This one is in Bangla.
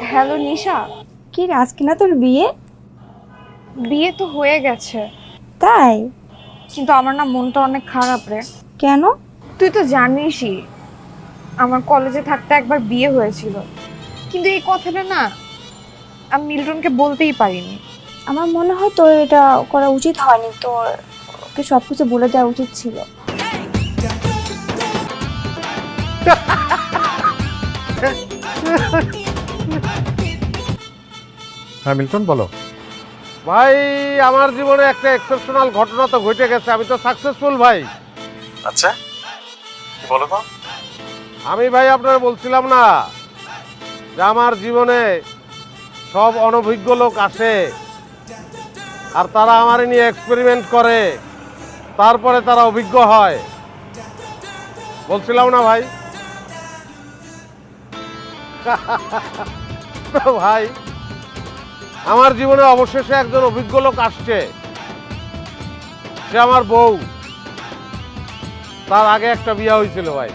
হ্যালো নিশা। কি রে, আজকে না তোর বিয়ে? বিয়ে তো হয়ে গেছে, তাই? কিন্তু আমার না মনটা অনেক খারাপ রে। কেন? তুই তো জানিসই আমার কলেজে থাকতে একবার বিয়ে হয়েছিল, কিন্তু এই কথাটা না আমি মিল্টনকে বলতেই পারিনি। আমার মনে হয় তোর এটা করা উচিত হয়নি, তোর ওকে সবকিছু বলে দেওয়া উচিত ছিল। হ্যাঁ মিল্টন, বলো। ভাই আমার জীবনে একটা এক্সেপশনাল ঘটনা তো ঘটে গেছে, আমি তো সাকসেসফুল ভাই। আচ্ছা, বলো তো। আমি ভাই আপনারা বলছিলাম না যে আমার জীবনে সব অনভিজ্ঞ লোক আসে আর তারা আমার নিয়ে এক্সপেরিমেন্ট করে, তারপরে তারা অভিজ্ঞ হয়, বলছিলাম না ভাই? তো ভাই আমার জীবনে অবশেষে একজন অভিজ্ঞ লোক আসছে, সে আমার বউ। তার আগে একটা বিয়ে হয়েছিল ভাই।